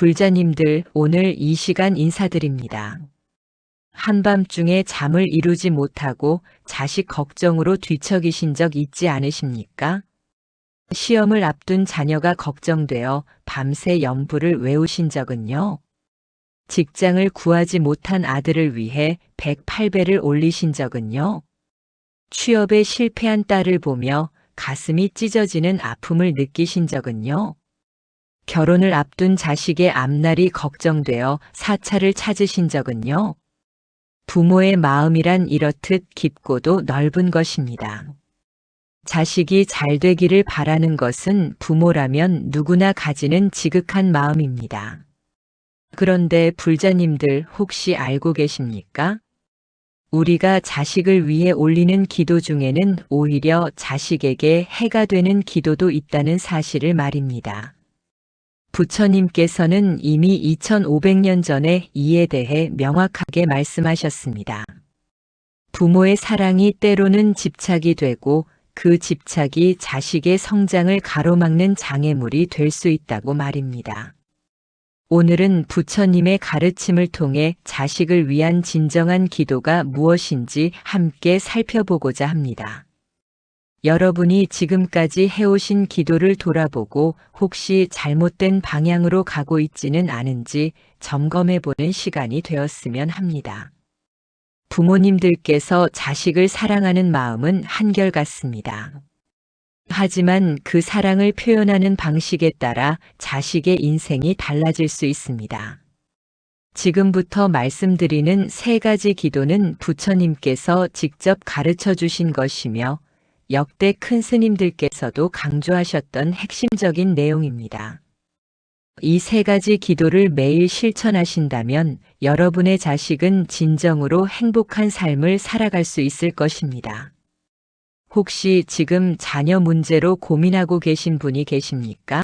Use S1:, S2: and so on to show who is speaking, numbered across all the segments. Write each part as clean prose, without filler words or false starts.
S1: 불자님들, 오늘 이 시간 인사드립니다. 한밤중에 잠을 이루지 못하고 자식 걱정으로 뒤척이신 적 있지 않으십니까? 시험을 앞둔 자녀가 걱정되어 밤새 연부를 외우신 적은요? 직장을 구하지 못한 아들을 위해 108배를 올리신 적은요? 취업에 실패한 딸을 보며 가슴이 찢어지는 아픔을 느끼신 적은요? 결혼을 앞둔 자식의 앞날이 걱정되어 사찰을 찾으신 적은요? 부모의 마음이란 이렇듯 깊고도 넓은 것입니다. 자식이 잘 되기를 바라는 것은 부모라면 누구나 가지는 지극한 마음입니다. 그런데 불자님들 혹시 알고 계십니까? 우리가 자식을 위해 올리는 기도 중에는 오히려 자식에게 해가 되는 기도도 있다는 사실을 말입니다. 부처님께서는 이미 2500년 전에 이에 대해 명확하게 말씀하셨습니다. 부모의 사랑이 때로는 집착이 되고 그 집착이 자식의 성장을 가로막는 장애물이 될 수 있다고 말입니다. 오늘은 부처님의 가르침을 통해 자식을 위한 진정한 기도가 무엇인지 함께 살펴보고자 합니다. 여러분이 지금까지 해오신 기도를 돌아보고 혹시 잘못된 방향으로 가고 있지는 않은지 점검해보는 시간이 되었으면 합니다. 부모님들께서 자식을 사랑하는 마음은 한결같습니다. 하지만 그 사랑을 표현하는 방식에 따라 자식의 인생이 달라질 수 있습니다. 지금부터 말씀드리는 3가지 기도는 부처님께서 직접 가르쳐 주신 것이며 역대 큰 스님들께서도 강조하셨던 핵심적인 내용입니다. 이 3가지 기도를 매일 실천하신다면 여러분의 자식은 진정으로 행복한 삶을 살아갈 수 있을 것입니다. 혹시 지금 자녀 문제로 고민하고 계신 분이 계십니까?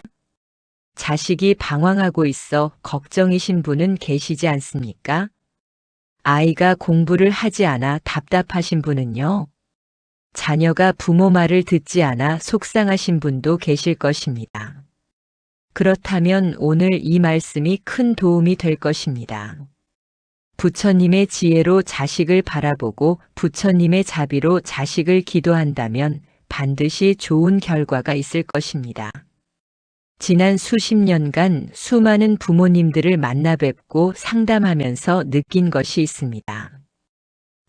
S1: 자식이 방황하고 있어 걱정이신 분은 계시지 않습니까? 아이가 공부를 하지 않아 답답하신 분은요? 자녀가 부모 말을 듣지 않아 속상하신 분도 계실 것입니다. 그렇다면 오늘 이 말씀이 큰 도움이 될 것입니다. 부처님의 지혜로 자식을 바라보고 부처님의 자비로 자식을 기도한다면 반드시 좋은 결과가 있을 것입니다. 지난 수십 년간 수많은 부모님들을 만나 뵙고 상담하면서 느낀 것이 있습니다.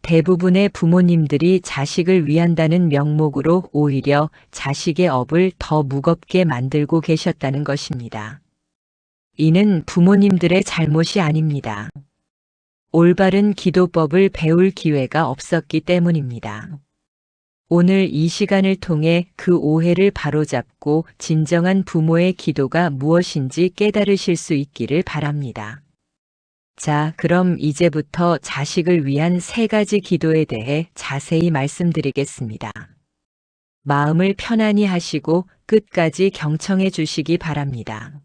S1: 대부분의 부모님들이 자식을 위한다는 명목으로 오히려 자식의 업을 더 무겁게 만들고 계셨다는 것입니다. 이는 부모님들의 잘못이 아닙니다. 올바른 기도법을 배울 기회가 없었기 때문입니다. 오늘 이 시간을 통해 그 오해를 바로잡고 진정한 부모의 기도가 무엇인지 깨달으실 수 있기를 바랍니다. 자, 그럼 이제부터 자식을 위한 3가지 기도에 대해 자세히 말씀드리겠습니다. 마음을 편안히 하시고 끝까지 경청해 주시기 바랍니다.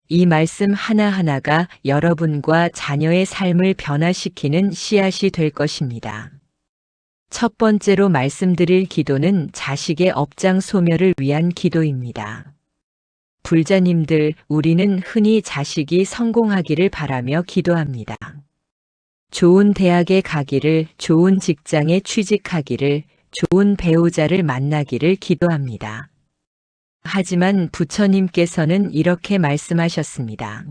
S1: 이 말씀 하나하나가 여러분과 자녀의 삶을 변화시키는 씨앗이 될 것입니다. 첫 번째로 말씀드릴 기도는 자식의 업장 소멸을 위한 기도입니다. 불자님들, 우리는 흔히 자식이 성공하기를 바라며 기도합니다. 좋은 대학에 가기를, 좋은 직장에 취직하기를, 좋은 배우자를 만나기를 기도합니다. 하지만 부처님께서는 이렇게 말씀하셨습니다.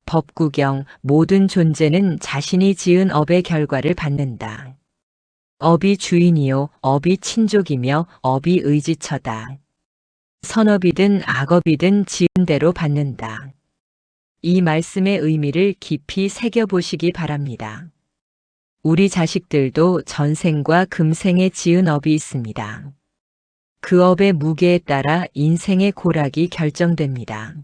S1: 법구경, 모든 존재는 자신이 지은 업의 결과를 받는다. 업이 주인이요, 업이 친족이며 업이 의지처다. 선업이든 악업이든 지은 대로 받는다. 이 말씀의 의미를 깊이 새겨보시기 바랍니다. 우리 자식들도 전생과 금생에 지은 업이 있습니다. 그 업의 무게에 따라 인생의 고락이 결정됩니다.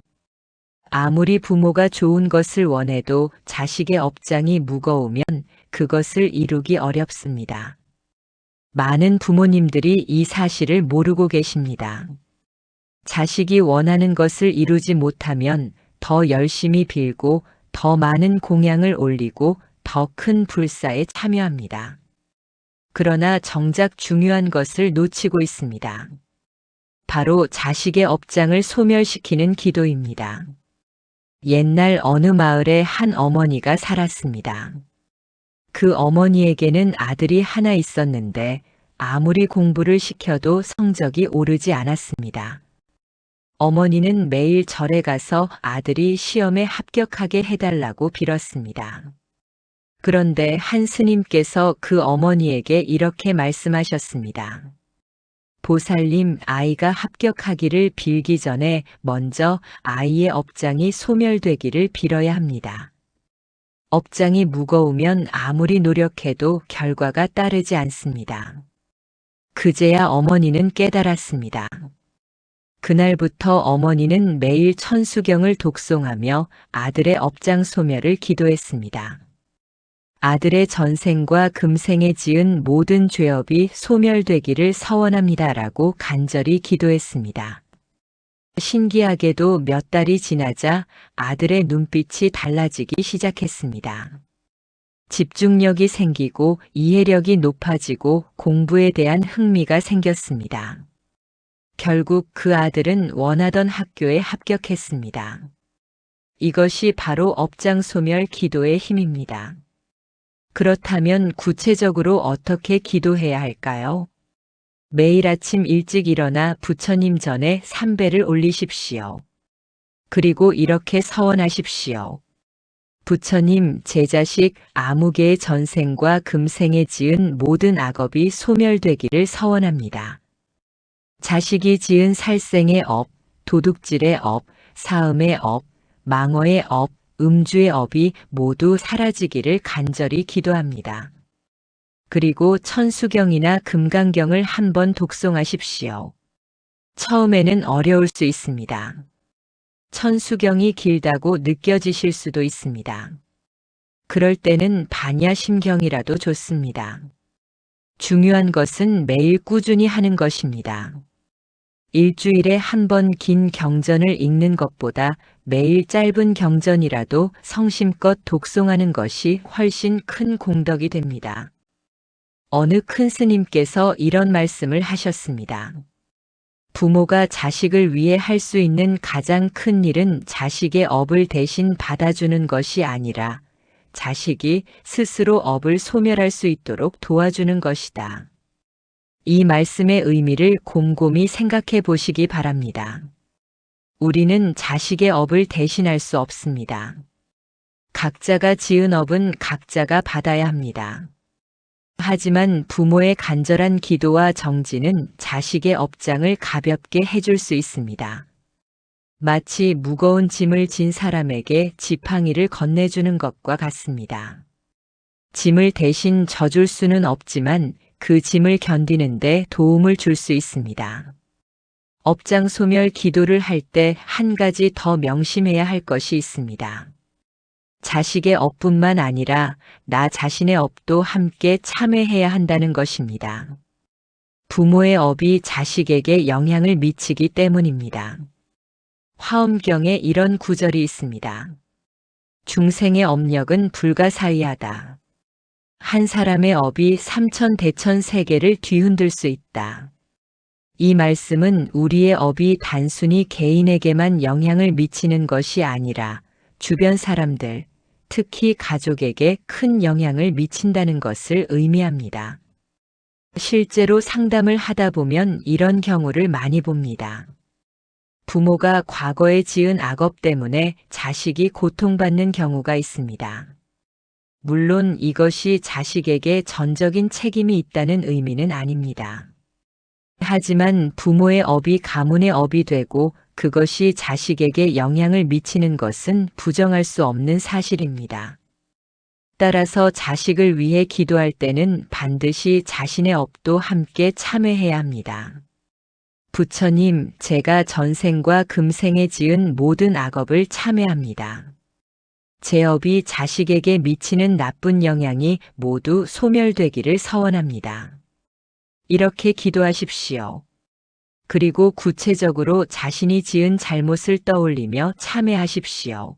S1: 아무리 부모가 좋은 것을 원해도 자식의 업장이 무거우면 그것을 이루기 어렵습니다. 많은 부모님들이 이 사실을 모르고 계십니다. 자식이 원하는 것을 이루지 못하면 더 열심히 빌고 더 많은 공양을 올리고 더 큰 불사에 참여합니다. 그러나 정작 중요한 것을 놓치고 있습니다. 바로 자식의 업장을 소멸시키는 기도입니다. 옛날 어느 마을에 한 어머니가 살았습니다. 그 어머니에게는 아들이 하나 있었는데 아무리 공부를 시켜도 성적이 오르지 않았습니다. 어머니는 매일 절에 가서 아들이 시험에 합격하게 해달라고 빌었습니다. 그런데 한 스님께서 그 어머니에게 이렇게 말씀하셨습니다. 보살님, 아이가 합격하기를 빌기 전에 먼저 아이의 업장이 소멸되기를 빌어야 합니다. 업장이 무거우면 아무리 노력해도 결과가 따르지 않습니다. 그제야 어머니는 깨달았습니다. 그날부터 어머니는 매일 천수경을 독송하며 아들의 업장 소멸을 기도했습니다. 아들의 전생과 금생에 지은 모든 죄업이 소멸되기를 서원합니다라고 간절히 기도했습니다. 신기하게도 몇 달이 지나자 아들의 눈빛이 달라지기 시작했습니다. 집중력이 생기고 이해력이 높아지고 공부에 대한 흥미가 생겼습니다. 결국 그 아들은 원하던 학교에 합격했습니다. 이것이 바로 업장 소멸 기도의 힘입니다. 그렇다면 구체적으로 어떻게 기도해야 할까요? 매일 아침 일찍 일어나 부처님 전에 삼배를 올리십시오. 그리고 이렇게 서원하십시오. 부처님, 제 자식 아무개의 전생과 금생에 지은 모든 악업이 소멸되기를 서원합니다. 자식이 지은 살생의 업, 도둑질의 업, 사음의 업, 망어의 업, 음주의 업이 모두 사라지기를 간절히 기도합니다. 그리고 천수경이나 금강경을 한번 독송하십시오. 처음에는 어려울 수 있습니다. 천수경이 길다고 느껴지실 수도 있습니다. 그럴 때는 반야심경이라도 좋습니다. 중요한 것은 매일 꾸준히 하는 것입니다. 일주일에 한 번 긴 경전을 읽는 것보다 매일 짧은 경전이라도 성심껏 독송하는 것이 훨씬 큰 공덕이 됩니다. 어느 큰 스님께서 이런 말씀을 하셨습니다. 부모가 자식을 위해 할 수 있는 가장 큰 일은 자식의 업을 대신 받아주는 것이 아니라 자식이 스스로 업을 소멸할 수 있도록 도와주는 것이다. 이 말씀의 의미를 곰곰이 생각해 보시기 바랍니다. 우리는 자식의 업을 대신할 수 없습니다. 각자가 지은 업은 각자가 받아야 합니다. 하지만 부모의 간절한 기도와 정진은 자식의 업장을 가볍게 해줄 수 있습니다. 마치 무거운 짐을 진 사람에게 지팡이를 건네주는 것과 같습니다. 짐을 대신 져줄 수는 없지만 그 짐을 견디는데 도움을 줄 수 있습니다. 업장 소멸 기도를 할 때 한 가지 더 명심해야 할 것이 있습니다. 자식의 업뿐만 아니라 나 자신의 업도 함께 참회해야 한다는 것입니다. 부모의 업이 자식에게 영향을 미치기 때문입니다. 화엄경에 이런 구절이 있습니다. 중생의 업력은 불가사의하다. 한 사람의 업이 삼천대천 세계를 뒤흔들 수 있다. 이 말씀은 우리의 업이 단순히 개인에게만 영향을 미치는 것이 아니라 주변 사람들, 특히 가족에게 큰 영향을 미친다는 것을 의미합니다. 실제로 상담을 하다 보면 이런 경우를 많이 봅니다. 부모가 과거에 지은 악업 때문에 자식이 고통받는 경우가 있습니다. 물론 이것이 자식에게 전적인 책임이 있다는 의미는 아닙니다. 하지만 부모의 업이 가문의 업이 되고 그것이 자식에게 영향을 미치는 것은 부정할 수 없는 사실입니다. 따라서 자식을 위해 기도할 때는 반드시 자신의 업도 함께 참회해야 합니다. 부처님, 제가 전생과 금생에 지은 모든 악업을 참회합니다. 제 업이 자식에게 미치는 나쁜 영향이 모두 소멸되기를 서원합니다. 이렇게 기도하십시오. 그리고 구체적으로 자신이 지은 잘못을 떠올리며 참회하십시오.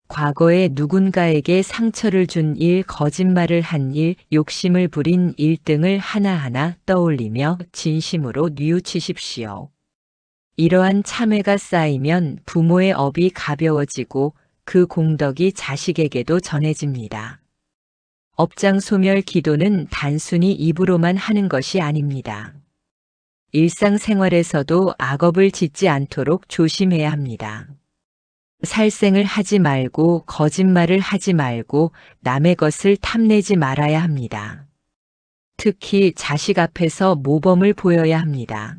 S1: 과거에 누군가에게 상처를 준 일, 거짓말을 한 일, 욕심을 부린 일 등을 하나하나 떠올리며 진심으로 뉘우치십시오. 이러한 참회가 쌓이면 부모의 업이 가벼워지고 그 공덕이 자식에게도 전해집니다. 업장소멸 기도는 단순히 입으로만 하는 것이 아닙니다. 일상생활에서도 악업을 짓지 않도록 조심해야 합니다. 살생을 하지 말고 거짓말을 하지 말고 남의 것을 탐내지 말아야 합니다. 특히 자식 앞에서 모범을 보여야 합니다.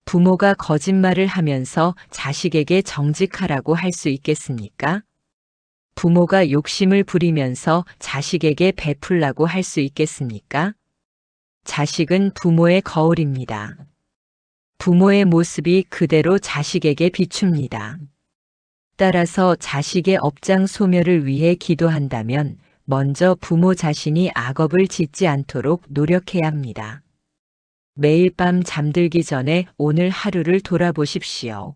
S1: 부모가 거짓말을 하면서 자식에게 정직하라고 할 수 있겠습니까? 부모가 욕심을 부리면서 자식에게 베풀라고 할 수 있겠습니까? 자식은 부모의 거울입니다. 부모의 모습이 그대로 자식에게 비춥니다. 따라서 자식의 업장 소멸을 위해 기도한다면 먼저 부모 자신이 악업을 짓지 않도록 노력해야 합니다. 매일 밤 잠들기 전에 오늘 하루를 돌아보십시오.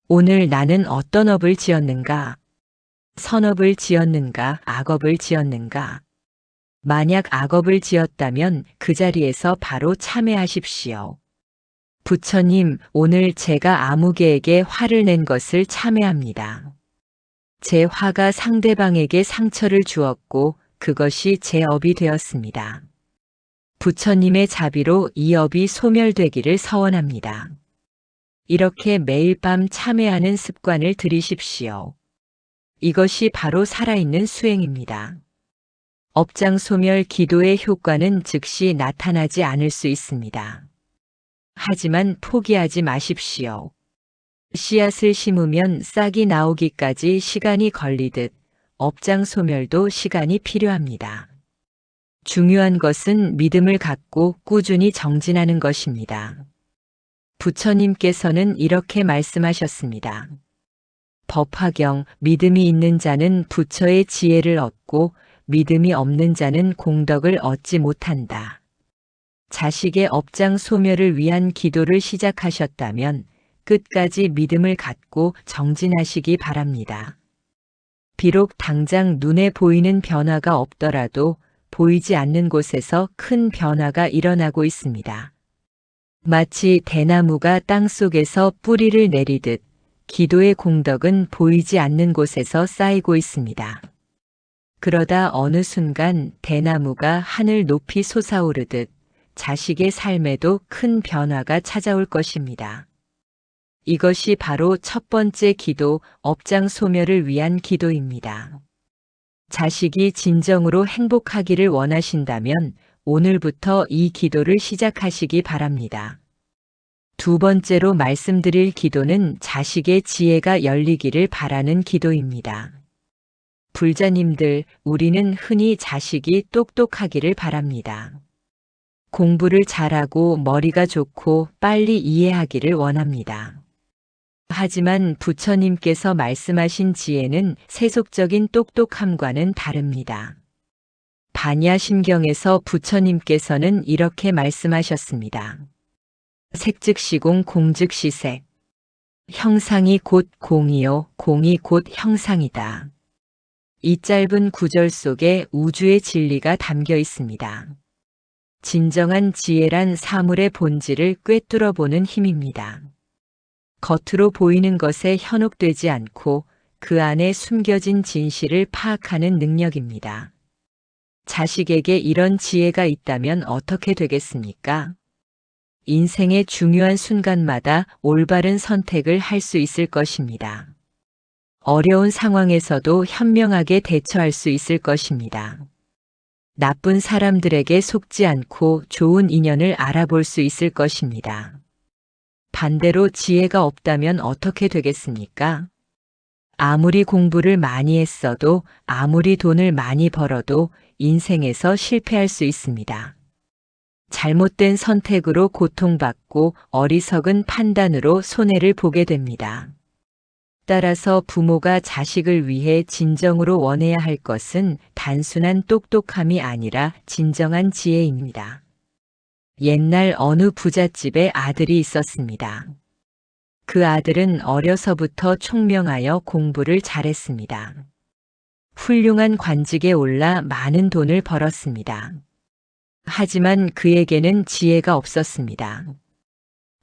S1: 오늘 나는 어떤 업을 지었는가? 선업을 지었는가? 악업을 지었는가? 만약 악업을 지었다면 그 자리에서 바로 참회하십시오. 부처님, 오늘 제가 아무개에게 화를 낸 것을 참회합니다. 제 화가 상대방에게 상처를 주었고 그것이 제 업이 되었습니다. 부처님의 자비로 이 업이 소멸되기를 서원합니다. 이렇게 매일 밤 참회하는 습관을 들이십시오. 이것이 바로 살아있는 수행입니다. 업장 소멸 기도의 효과는 즉시 나타나지 않을 수 있습니다. 하지만 포기하지 마십시오. 씨앗을 심으면 싹이 나오기까지 시간이 걸리듯 업장 소멸도 시간이 필요합니다. 중요한 것은 믿음을 갖고 꾸준히 정진하는 것입니다. 부처님께서는 이렇게 말씀하셨습니다. 법화경, 믿음이 있는 자는 부처의 지혜를 얻고 믿음이 없는 자는 공덕을 얻지 못한다. 자식의 업장 소멸을 위한 기도를 시작하셨다면 끝까지 믿음을 갖고 정진하시기 바랍니다. 비록 당장 눈에 보이는 변화가 없더라도 보이지 않는 곳에서 큰 변화가 일어나고 있습니다. 마치 대나무가 땅속에서 뿌리를 내리듯 기도의 공덕은 보이지 않는 곳에서 쌓이고 있습니다. 그러다 어느 순간 대나무가 하늘 높이 솟아오르듯 자식의 삶에도 큰 변화가 찾아올 것입니다. 이것이 바로 첫 번째 기도, 업장 소멸을 위한 기도입니다. 자식이 진정으로 행복하기를 원하신다면 오늘부터 이 기도를 시작하시기 바랍니다. 두 번째로 말씀드릴 기도는 자식의 지혜가 열리기를 바라는 기도입니다. 불자님들, 우리는 흔히 자식이 똑똑하기를 바랍니다. 공부를 잘하고 머리가 좋고 빨리 이해하기를 원합니다. 하지만 부처님께서 말씀하신 지혜는 세속적인 똑똑함과는 다릅니다. 반야심경에서 부처님께서는 이렇게 말씀하셨습니다. 색즉시공 공즉시색. 형상이 곧 공이요, 공이 곧 형상이다. 이 짧은 구절 속에 우주의 진리가 담겨 있습니다. 진정한 지혜란 사물의 본질을 꿰뚫어 보는 힘입니다. 겉으로 보이는 것에 현혹되지 않고 그 안에 숨겨진 진실을 파악하는 능력입니다. 자식에게 이런 지혜가 있다면 어떻게 되겠습니까? 인생의 중요한 순간마다 올바른 선택을 할 수 있을 것입니다. 어려운 상황에서도 현명하게 대처할 수 있을 것입니다. 나쁜 사람들에게 속지 않고 좋은 인연을 알아볼 수 있을 것입니다. 반대로 지혜가 없다면 어떻게 되겠습니까? 아무리 공부를 많이 했어도 아무리 돈을 많이 벌어도 인생에서 실패할 수 있습니다. 잘못된 선택으로 고통받고 어리석은 판단으로 손해를 보게 됩니다. 따라서 부모가 자식을 위해 진정으로 원해야 할 것은 단순한 똑똑함이 아니라 진정한 지혜입니다. 옛날 어느 부잣집에 아들이 있었습니다. 그 아들은 어려서부터 총명하여 공부를 잘했습니다. 훌륭한 관직에 올라 많은 돈을 벌었습니다. 하지만 그에게는 지혜가 없었습니다.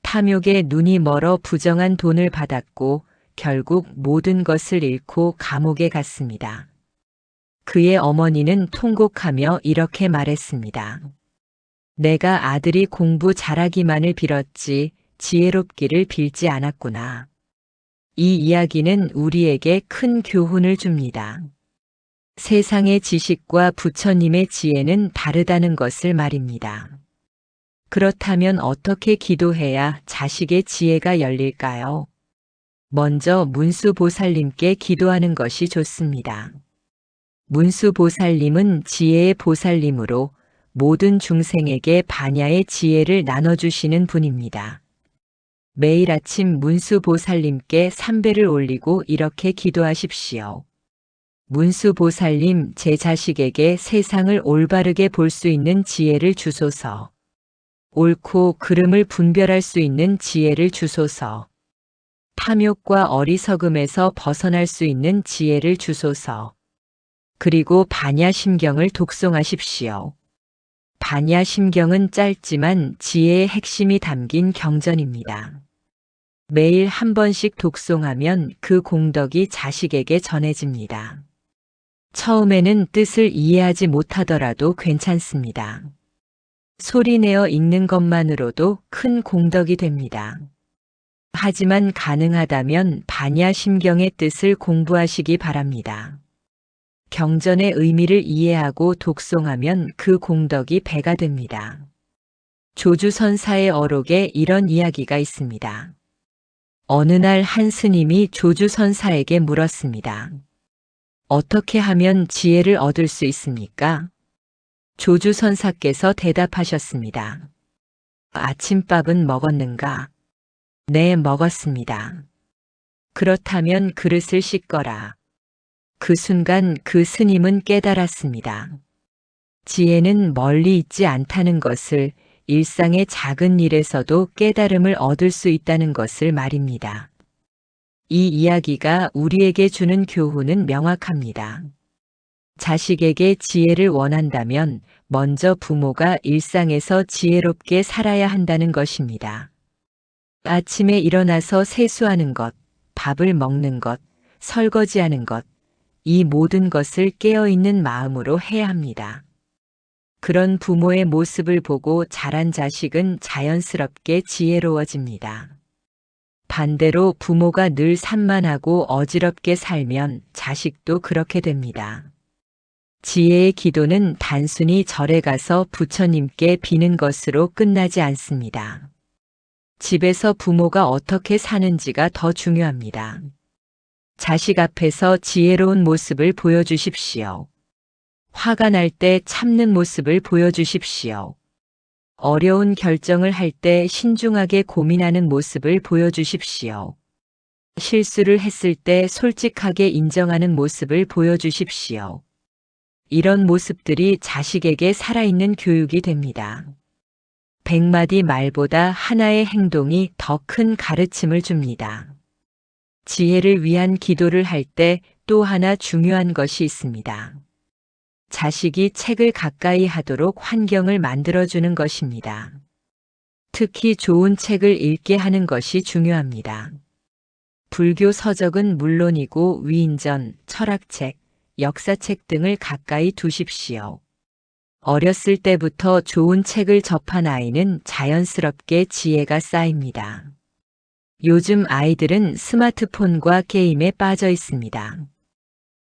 S1: 탐욕에 눈이 멀어 부정한 돈을 받았고 결국 모든 것을 잃고 감옥에 갔습니다. 그의 어머니는 통곡하며 이렇게 말했습니다. 내가 아들이 공부 잘하기만을 빌었지 지혜롭기를 빌지 않았구나. 이 이야기는 우리에게 큰 교훈을 줍니다. 세상의 지식과 부처님의 지혜는 다르다는 것을 말입니다. 그렇다면 어떻게 기도해야 자식의 지혜가 열릴까요? 먼저 문수보살님께 기도하는 것이 좋습니다. 문수보살님은 지혜의 보살님으로 모든 중생에게 반야의 지혜를 나눠주시는 분입니다. 매일 아침 문수보살님께 삼배를 올리고 이렇게 기도하십시오. 문수보살님, 제 자식에게 세상을 올바르게 볼 수 있는 지혜를 주소서. 옳고 그름을 분별할 수 있는 지혜를 주소서. 탐욕과 어리석음에서 벗어날 수 있는 지혜를 주소서. 그리고 반야심경을 독송하십시오. 반야심경은 짧지만 지혜의 핵심이 담긴 경전입니다. 매일 한 번씩 독송하면 그 공덕이 자식에게 전해집니다. 처음에는 뜻을 이해하지 못하더라도 괜찮습니다. 소리내어 읽는 것만으로도 큰 공덕이 됩니다. 하지만 가능하다면 반야심경의 뜻을 공부하시기 바랍니다. 경전의 의미를 이해하고 독송하면 그 공덕이 배가 됩니다. 조주선사의 어록에 이런 이야기가 있습니다. 어느 날 한 스님이 조주선사에게 물었습니다. 어떻게 하면 지혜를 얻을 수 있습니까? 조주선사께서 대답하셨습니다. 아침밥은 먹었는가? 네, 먹었습니다. 그렇다면 그릇을 씻거라. 그 순간 그 스님은 깨달았습니다. 지혜는 멀리 있지 않다는 것을, 일상의 작은 일에서도 깨달음을 얻을 수 있다는 것을 말입니다. 이 이야기가 우리에게 주는 교훈은 명확합니다. 자식에게 지혜를 원한다면 먼저 부모가 일상에서 지혜롭게 살아야 한다는 것입니다. 아침에 일어나서 세수하는 것, 밥을 먹는 것, 설거지하는 것, 이 모든 것을 깨어있는 마음으로 해야 합니다. 그런 부모의 모습을 보고 자란 자식은 자연스럽게 지혜로워집니다. 반대로 부모가 늘 산만하고 어지럽게 살면 자식도 그렇게 됩니다. 지혜의 기도는 단순히 절에 가서 부처님께 비는 것으로 끝나지 않습니다. 집에서 부모가 어떻게 사는지가 더 중요합니다. 자식 앞에서 지혜로운 모습을 보여주십시오. 화가 날 때 참는 모습을 보여주십시오. 어려운 결정을 할 때 신중하게 고민하는 모습을 보여주십시오. 실수를 했을 때 솔직하게 인정하는 모습을 보여주십시오. 이런 모습들이 자식에게 살아있는 교육이 됩니다. 100마디 말보다 하나의 행동이 더 큰 가르침을 줍니다. 지혜를 위한 기도를 할 때 또 하나 중요한 것이 있습니다. 자식이 책을 가까이 하도록 환경을 만들어주는 것입니다. 특히 좋은 책을 읽게 하는 것이 중요합니다. 불교 서적은 물론이고 위인전, 철학책, 역사책 등을 가까이 두십시오. 어렸을 때부터 좋은 책을 접한 아이는 자연스럽게 지혜가 쌓입니다. 요즘 아이들은 스마트폰과 게임에 빠져 있습니다.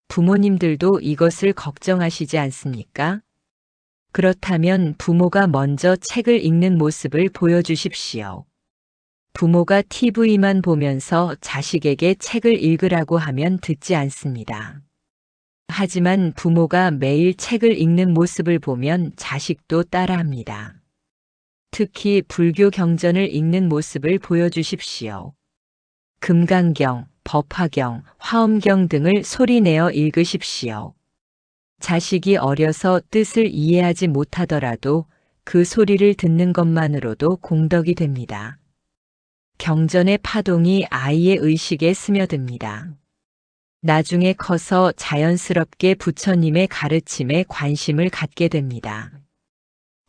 S1: 부모님들도 이것을 걱정하시지 않습니까? 그렇다면 부모가 먼저 책을 읽는 모습을 보여주십시오. 부모가 TV만 보면서 자식에게 책을 읽으라고 하면 듣지 않습니다. 하지만 부모가 매일 책을 읽는 모습을 보면 자식도 따라합니다. 특히 불교 경전을 읽는 모습을 보여주십시오. 금강경, 법화경, 화엄경 등을 소리내어 읽으십시오. 자식이 어려서 뜻을 이해하지 못하더라도 그 소리를 듣는 것만으로도 공덕이 됩니다. 경전의 파동이 아이의 의식에 스며듭니다. 나중에 커서 자연스럽게 부처님의 가르침에 관심을 갖게 됩니다.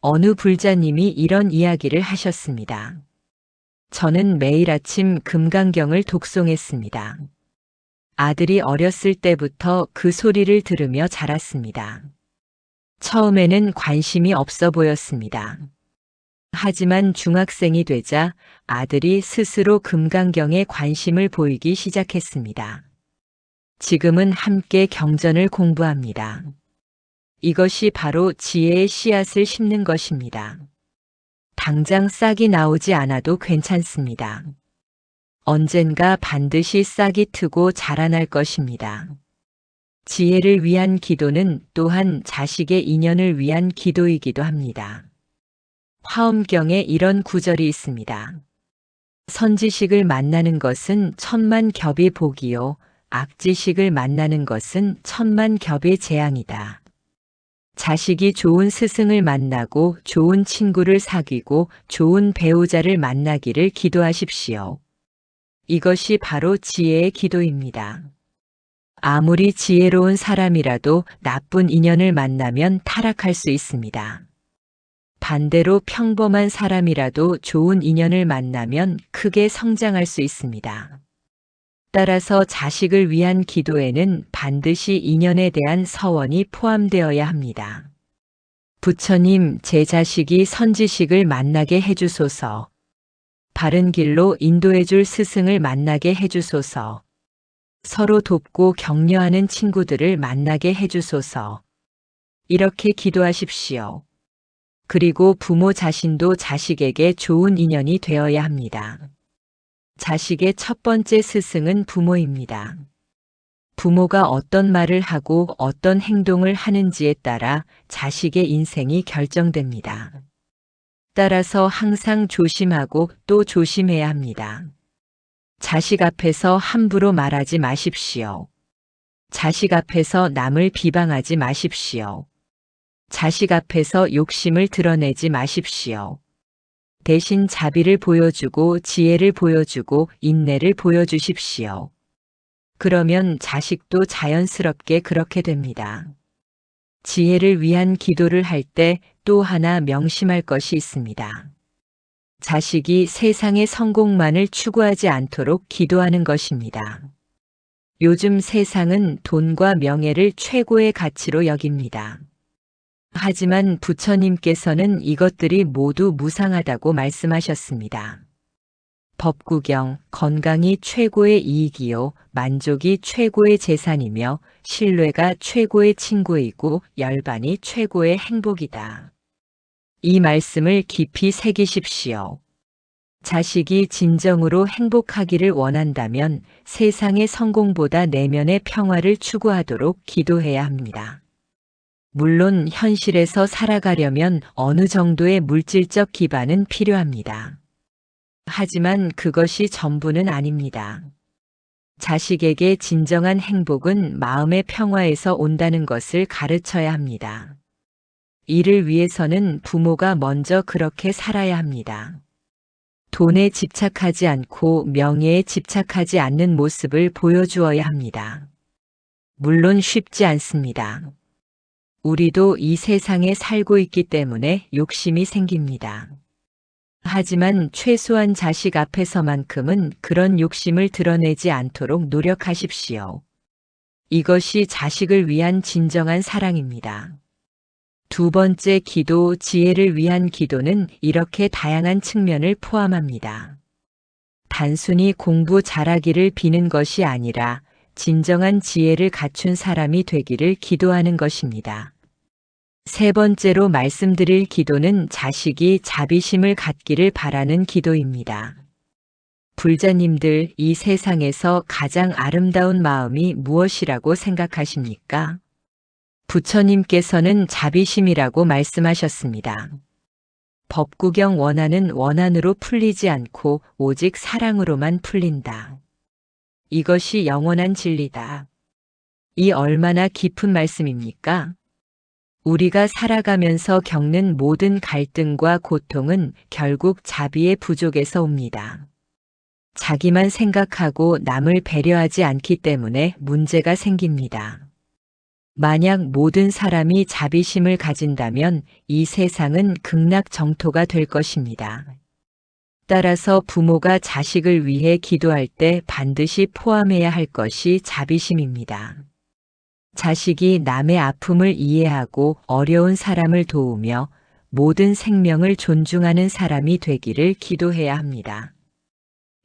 S1: 어느 불자님이 이런 이야기를 하셨습니다. 저는 매일 아침 금강경을 독송했습니다. 아들이 어렸을 때부터 그 소리를 들으며 자랐습니다. 처음에는 관심이 없어 보였습니다. 하지만 중학생이 되자 아들이 스스로 금강경에 관심을 보이기 시작했습니다. 지금은 함께 경전을 공부합니다. 이것이 바로 지혜의 씨앗을 심는 것입니다. 당장 싹이 나오지 않아도 괜찮습니다. 언젠가 반드시 싹이 트고 자라날 것입니다. 지혜를 위한 기도는 또한 자식의 인연을 위한 기도이기도 합니다. 화엄경에 이런 구절이 있습니다. 선지식을 만나는 것은 천만 겹의 복이요, 악지식을 만나는 것은 천만 겹의 재앙이다. 자식이 좋은 스승을 만나고 좋은 친구를 사귀고 좋은 배우자를 만나기를 기도하십시오. 이것이 바로 지혜의 기도입니다. 아무리 지혜로운 사람이라도 나쁜 인연을 만나면 타락할 수 있습니다. 반대로 평범한 사람이라도 좋은 인연을 만나면 크게 성장할 수 있습니다. 따라서 자식을 위한 기도에는 반드시 인연에 대한 서원이 포함되어야 합니다. 부처님, 제 자식이 선지식을 만나게 해주소서. 바른 길로 인도해줄 스승을 만나게 해주소서. 서로 돕고 격려하는 친구들을 만나게 해주소서. 이렇게 기도하십시오. 그리고 부모 자신도 자식에게 좋은 인연이 되어야 합니다. 자식의 첫 번째 스승은 부모입니다. 부모가 어떤 말을 하고 어떤 행동을 하는지에 따라 자식의 인생이 결정됩니다. 따라서 항상 조심하고 또 조심해야 합니다. 자식 앞에서 함부로 말하지 마십시오. 자식 앞에서 남을 비방하지 마십시오. 자식 앞에서 욕심을 드러내지 마십시오. 대신 자비를 보여주고 지혜를 보여주고 인내를 보여주십시오. 그러면 자식도 자연스럽게 그렇게 됩니다. 지혜를 위한 기도를 할 때 또 하나 명심할 것이 있습니다. 자식이 세상의 성공만을 추구하지 않도록 기도하는 것입니다. 요즘 세상은 돈과 명예를 최고의 가치로 여깁니다. 하지만 부처님께서는 이것들이 모두 무상하다고 말씀하셨습니다. 법구경, 건강이 최고의 이익이요, 만족이 최고의 재산이며, 신뢰가 최고의 친구이고, 열반이 최고의 행복이다. 이 말씀을 깊이 새기십시오. 자식이 진정으로 행복하기를 원한다면 세상의 성공보다 내면의 평화를 추구하도록 기도해야 합니다. 물론 현실에서 살아가려면 어느 정도의 물질적 기반은 필요합니다. 하지만 그것이 전부는 아닙니다. 자식에게 진정한 행복은 마음의 평화에서 온다는 것을 가르쳐야 합니다. 이를 위해서는 부모가 먼저 그렇게 살아야 합니다. 돈에 집착하지 않고 명예에 집착하지 않는 모습을 보여주어야 합니다. 물론 쉽지 않습니다. 우리도 이 세상에 살고 있기 때문에 욕심이 생깁니다. 하지만 최소한 자식 앞에서만큼은 그런 욕심을 드러내지 않도록 노력하십시오. 이것이 자식을 위한 진정한 사랑입니다. 두 번째 기도, 지혜를 위한 기도는 이렇게 다양한 측면을 포함합니다. 단순히 공부 잘하기를 비는 것이 아니라 진정한 지혜를 갖춘 사람이 되기를 기도하는 것입니다. 세 번째로 말씀드릴 기도는 자식이 자비심을 갖기를 바라는 기도입니다. 불자님들, 이 세상에서 가장 아름다운 마음이 무엇이라고 생각하십니까? 부처님께서는 자비심이라고 말씀하셨습니다. 법구경 원한은 원한으로 풀리지 않고 오직 사랑으로만 풀린다. 이것이 영원한 진리다. 이 얼마나 깊은 말씀입니까? 우리가 살아가면서 겪는 모든 갈등과 고통은 결국 자비의 부족에서 옵니다. 자기만 생각하고 남을 배려하지 않기 때문에 문제가 생깁니다. 만약 모든 사람이 자비심을 가진다면 이 세상은 극락정토가 될 것입니다. 따라서 부모가 자식을 위해 기도할 때 반드시 포함해야 할 것이 자비심입니다. 자식이 남의 아픔을 이해하고 어려운 사람을 도우며 모든 생명을 존중하는 사람이 되기를 기도해야 합니다.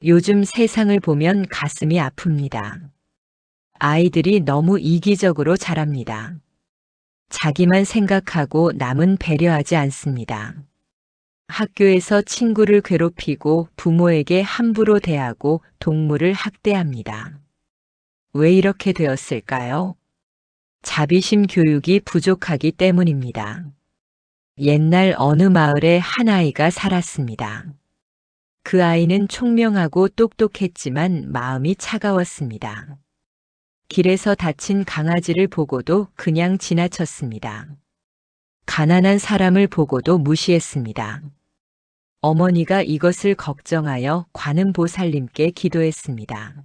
S1: 요즘 세상을 보면 가슴이 아픕니다. 아이들이 너무 이기적으로 자랍니다. 자기만 생각하고 남은 배려하지 않습니다. 학교에서 친구를 괴롭히고 부모에게 함부로 대하고 동물을 학대합니다. 왜 이렇게 되었을까요? 자비심 교육이 부족하기 때문입니다. 옛날 어느 마을에 한 아이가 살았습니다. 그 아이는 총명하고 똑똑했지만 마음이 차가웠습니다. 길에서 다친 강아지를 보고도 그냥 지나쳤습니다. 가난한 사람을 보고도 무시했습니다. 어머니가 이것을 걱정하여 관음보살님께 기도했습니다.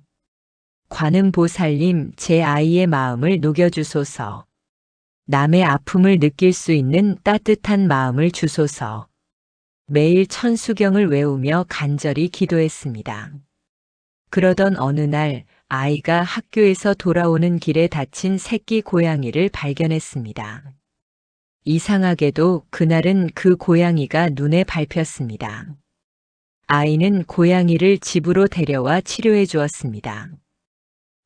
S1: 관음보살님, 제 아이의 마음을 녹여주소서. 남의 아픔을 느낄 수 있는 따뜻한 마음을 주소서. 매일 천수경을 외우며 간절히 기도했습니다. 그러던 어느 날 아이가 학교에서 돌아오는 길에 다친 새끼 고양이를 발견했습니다. 이상하게도 그날은 그 고양이가 눈에 밟혔습니다. 아이는 고양이를 집으로 데려와 치료해 주었습니다.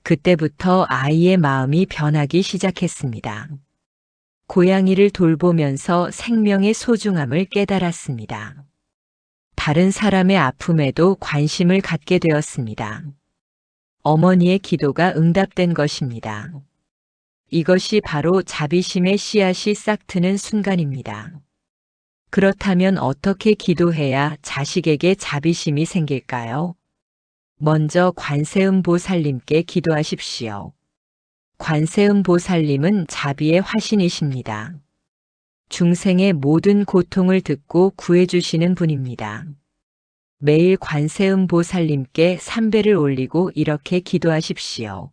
S1: 그때부터 아이의 마음이 변하기 시작했습니다. 고양이를 돌보면서 생명의 소중함을 깨달았습니다. 다른 사람의 아픔에도 관심을 갖게 되었습니다. 어머니의 기도가 응답된 것입니다. 이것이 바로 자비심의 씨앗이 싹 트는 순간입니다. 그렇다면 어떻게 기도해야 자식에게 자비심이 생길까요? 먼저 관세음보살님께 기도하십시오. 관세음보살님은 자비의 화신이십니다. 중생의 모든 고통을 듣고 구해주시는 분입니다. 매일 관세음보살님께 삼배를 올리고 이렇게 기도하십시오.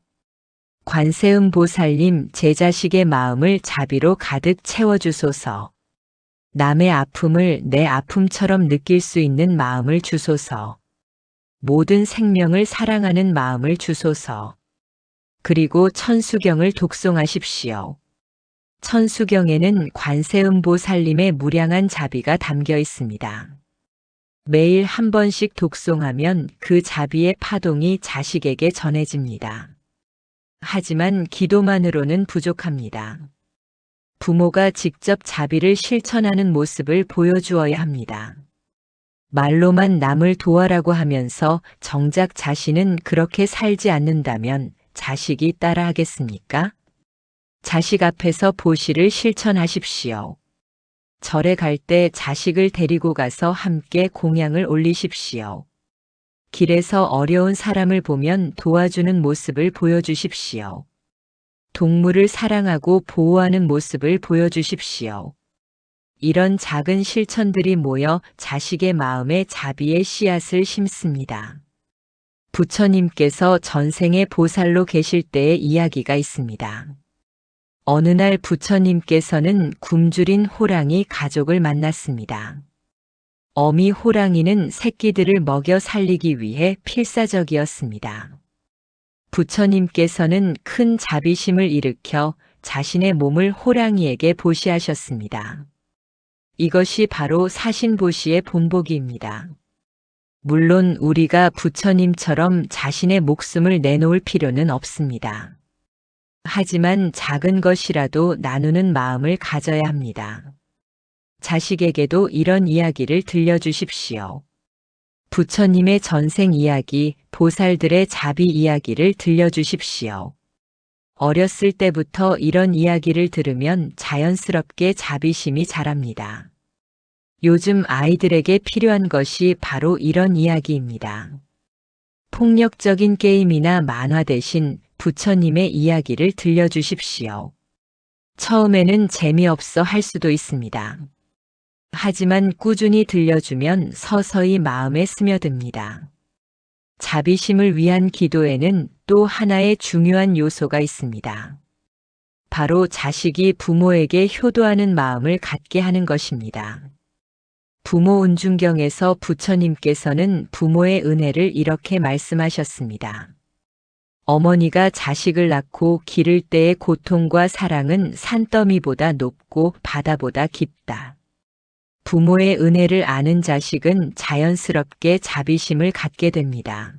S1: 관세음보살님, 제 자식의 마음을 자비로 가득 채워주소서. 남의 아픔을 내 아픔처럼 느낄 수 있는 마음을 주소서. 모든 생명을 사랑하는 마음을 주소서. 그리고 천수경을 독송하십시오. 천수경에는 관세음보살님의 무량한 자비가 담겨 있습니다. 매일 한 번씩 독송하면 그 자비의 파동이 자식에게 전해집니다. 하지만 기도만으로는 부족합니다. 부모가 직접 자비를 실천하는 모습을 보여주어야 합니다. 말로만 남을 도와라고 하면서 정작 자신은 그렇게 살지 않는다면 자식이 따라하겠습니까? 자식 앞에서 보시를 실천하십시오. 절에 갈 때 자식을 데리고 가서 함께 공양을 올리십시오. 길에서 어려운 사람을 보면 도와주는 모습을 보여주십시오. 동물을 사랑하고 보호하는 모습을 보여주십시오. 이런 작은 실천들이 모여 자식의 마음에 자비의 씨앗을 심습니다. 부처님께서 전생에 보살로 계실 때의 이야기가 있습니다. 어느 날 부처님께서는 굶주린 호랑이 가족을 만났습니다. 어미 호랑이는 새끼들을 먹여 살리기 위해 필사적이었습니다. 부처님께서는 큰 자비심을 일으켜 자신의 몸을 호랑이에게 보시하셨습니다. 이것이 바로 사신보시의 본보기입니다. 물론 우리가 부처님처럼 자신의 목숨을 내놓을 필요는 없습니다. 하지만 작은 것이라도 나누는 마음을 가져야 합니다. 자식에게도 이런 이야기를 들려주십시오. 부처님의 전생 이야기, 보살들의 자비 이야기를 들려주십시오. 어렸을 때부터 이런 이야기를 들으면 자연스럽게 자비심이 자랍니다. 요즘 아이들에게 필요한 것이 바로 이런 이야기입니다. 폭력적인 게임이나 만화 대신 부처님의 이야기를 들려주십시오. 처음에는 재미없어 할 수도 있습니다. 하지만 꾸준히 들려주면 서서히 마음에 스며듭니다. 자비심을 위한 기도에는 또 하나의 중요한 요소가 있습니다. 바로 자식이 부모에게 효도하는 마음을 갖게 하는 것입니다. 부모 운중경에서 부처님께서는 부모의 은혜를 이렇게 말씀하셨습니다. 어머니가 자식을 낳고 기를 때의 고통과 사랑은 산더미보다 높고 바다보다 깊다. 부모의 은혜를 아는 자식은 자연스럽게 자비심을 갖게 됩니다.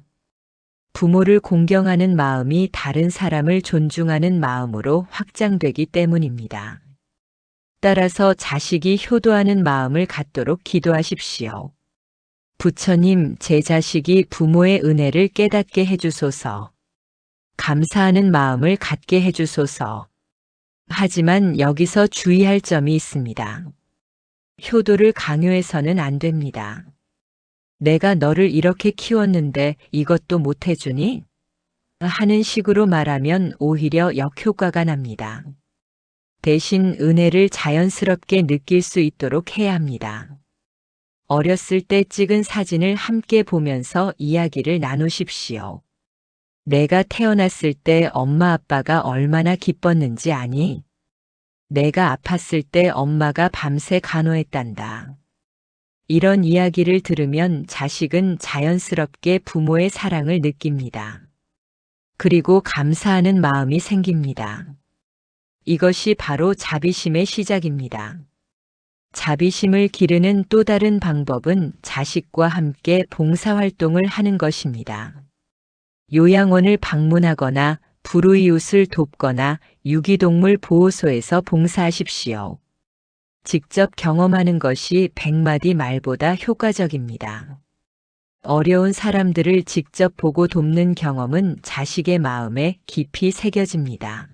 S1: 부모를 공경하는 마음이 다른 사람을 존중하는 마음으로 확장되기 때문입니다. 따라서 자식이 효도하는 마음을 갖도록 기도하십시오. 부처님, 제 자식이 부모의 은혜를 깨닫게 해주소서. 감사하는 마음을 갖게 해주소서. 하지만 여기서 주의할 점이 있습니다. 효도를 강요해서는 안 됩니다. 내가 너를 이렇게 키웠는데 이것도 못 해주니? 하는 식으로 말하면 오히려 역효과가 납니다. 대신 은혜를 자연스럽게 느낄 수 있도록 해야 합니다. 어렸을 때 찍은 사진을 함께 보면서 이야기를 나누십시오. 내가 태어났을 때 엄마 아빠가 얼마나 기뻤는지 아니? 내가 아팠을 때 엄마가 밤새 간호했단다. 이런 이야기를 들으면 자식은 자연스럽게 부모의 사랑을 느낍니다. 그리고 감사하는 마음이 생깁니다. 이것이 바로 자비심의 시작입니다. 자비심을 기르는 또 다른 방법은 자식과 함께 봉사활동을 하는 것입니다. 요양원을 방문하거나 불우이웃을 돕거나 유기동물 보호소에서 봉사하십시오. 직접 경험하는 것이 100마디 말보다 효과적입니다. 어려운 사람들을 직접 보고 돕는 경험은 자식의 마음에 깊이 새겨집니다.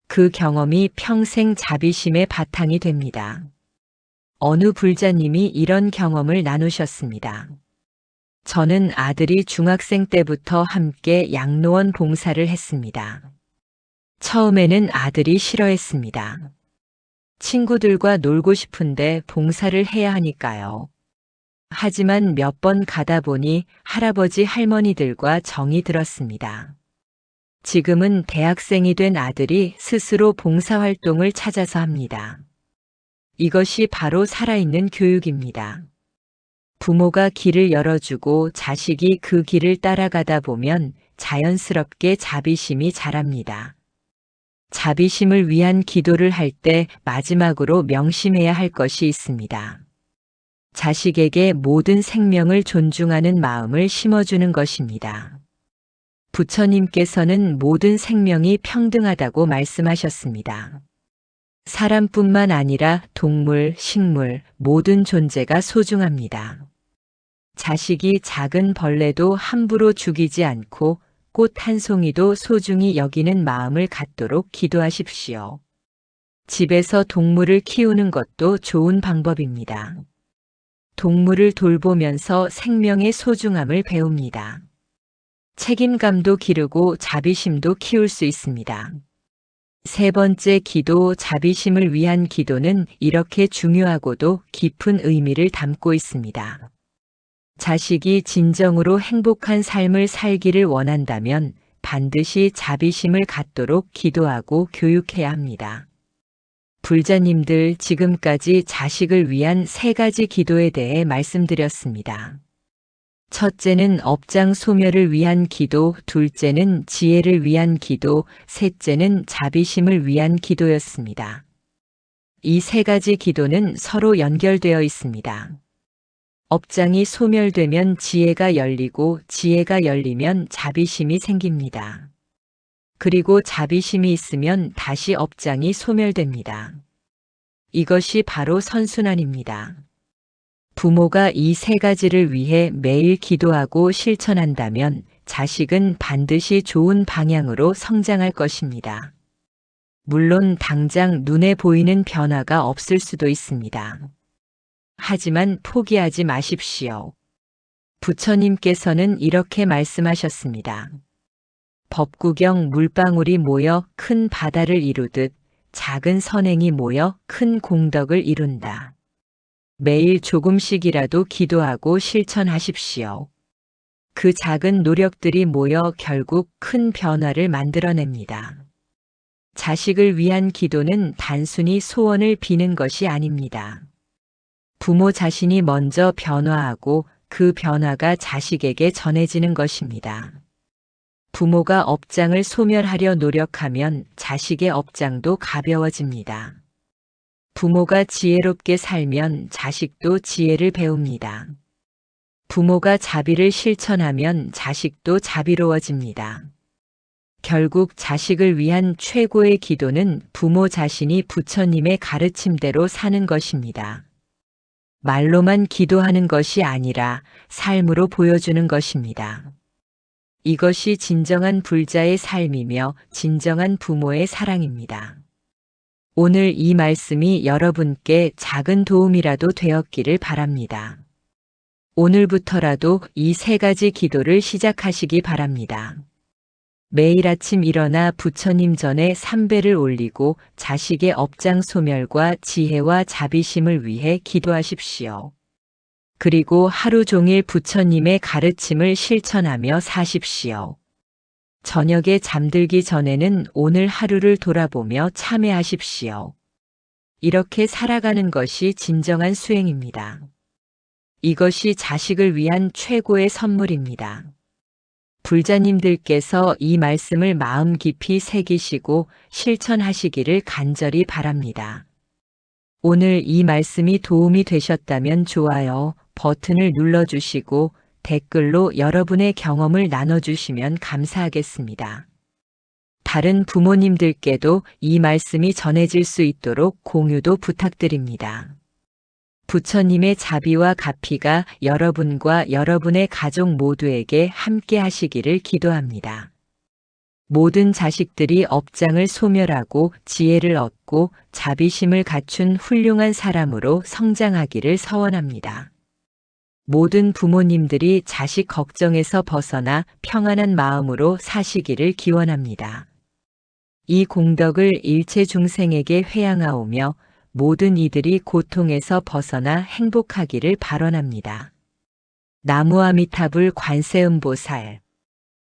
S1: 그 경험이 평생 자비심의 바탕이 됩니다. 어느 불자님이 이런 경험을 나누셨습니다. 저는 아들이 중학생 때부터 함께 양로원 봉사를 했습니다. 처음에는 아들이 싫어했습니다. 친구들과 놀고 싶은데 봉사를 해야 하니까요. 하지만 몇 번 가다 보니 할아버지 할머니들과 정이 들었습니다. 지금은 대학생이 된 아들이 스스로 봉사활동을 찾아서 합니다. 이것이 바로 살아있는 교육입니다. 부모가 길을 열어주고 자식이 그 길을 따라가다 보면 자연스럽게 자비심이 자랍니다. 자비심을 위한 기도를 할 때 마지막으로 명심해야 할 것이 있습니다. 자식에게 모든 생명을 존중하는 마음을 심어주는 것입니다. 부처님께서는 모든 생명이 평등하다고 말씀하셨습니다. 사람뿐만 아니라 동물, 식물, 모든 존재가 소중합니다. 자식이 작은 벌레도 함부로 죽이지 않고 꽃 한 송이도 소중히 여기는 마음을 갖도록 기도하십시오. 집에서 동물을 키우는 것도 좋은 방법입니다. 동물을 돌보면서 생명의 소중함을 배웁니다. 책임감도 기르고 자비심도 키울 수 있습니다. 세 번째 기도, 자비심을 위한 기도는 이렇게 중요하고도 깊은 의미를 담고 있습니다. 자식이 진정으로 행복한 삶을 살기를 원한다면 반드시 자비심을 갖도록 기도하고 교육해야 합니다. 불자님들, 지금까지 자식을 위한 3가지 기도에 대해 말씀드렸습니다. 첫째는 업장 소멸을 위한 기도, 둘째는 지혜를 위한 기도, 셋째는 자비심을 위한 기도였습니다. 이 3가지 기도는 서로 연결되어 있습니다. 업장이 소멸되면 지혜가 열리고 지혜가 열리면 자비심이 생깁니다. 그리고 자비심이 있으면 다시 업장이 소멸됩니다. 이것이 바로 선순환입니다. 부모가 이 3가지를 위해 매일 기도하고 실천한다면 자식은 반드시 좋은 방향으로 성장할 것입니다. 물론 당장 눈에 보이는 변화가 없을 수도 있습니다. 하지만 포기하지 마십시오. 부처님께서는 이렇게 말씀하셨습니다. 법구경 물방울이 모여 큰 바다를 이루듯 작은 선행이 모여 큰 공덕을 이룬다. 매일 조금씩이라도 기도하고 실천하십시오. 그 작은 노력들이 모여 결국 큰 변화를 만들어냅니다. 자식을 위한 기도는 단순히 소원을 비는 것이 아닙니다. 부모 자신이 먼저 변화하고 그 변화가 자식에게 전해지는 것입니다. 부모가 업장을 소멸하려 노력하면 자식의 업장도 가벼워집니다. 부모가 지혜롭게 살면 자식도 지혜를 배웁니다. 부모가 자비를 실천하면 자식도 자비로워집니다. 결국 자식을 위한 최고의 기도는 부모 자신이 부처님의 가르침대로 사는 것입니다. 말로만 기도하는 것이 아니라 삶으로 보여주는 것입니다. 이것이 진정한 불자의 삶이며 진정한 부모의 사랑입니다. 오늘 이 말씀이 여러분께 작은 도움이라도 되었기를 바랍니다. 오늘부터라도 이 3가지 기도를 시작하시기 바랍니다. 매일 아침 일어나 부처님 전에 삼배를 올리고 자식의 업장 소멸과 지혜와 자비심을 위해 기도하십시오. 그리고 하루 종일 부처님의 가르침을 실천하며 사십시오. 저녁에 잠들기 전에는 오늘 하루를 돌아보며 참회하십시오. 이렇게 살아가는 것이 진정한 수행입니다. 이것이 자식을 위한 최고의 선물입니다. 불자님들께서 이 말씀을 마음 깊이 새기시고 실천하시기를 간절히 바랍니다. 오늘 이 말씀이 도움이 되셨다면 좋아요 버튼을 눌러주시고 댓글로 여러분의 경험을 나눠주시면 감사하겠습니다. 다른 부모님들께도 이 말씀이 전해질 수 있도록 공유도 부탁드립니다. 부처님의 자비와 가피가 여러분과 여러분의 가족 모두에게 함께 하시기를 기도합니다. 모든 자식들이 업장을 소멸하고 지혜를 얻고 자비심을 갖춘 훌륭한 사람으로 성장하기를 서원합니다. 모든 부모님들이 자식 걱정에서 벗어나 평안한 마음으로 사시기를 기원합니다. 이 공덕을 일체 중생에게 회양하오며 모든 이들이 고통에서 벗어나 행복하기를 발언합니다. 나무아미타불 관세음보살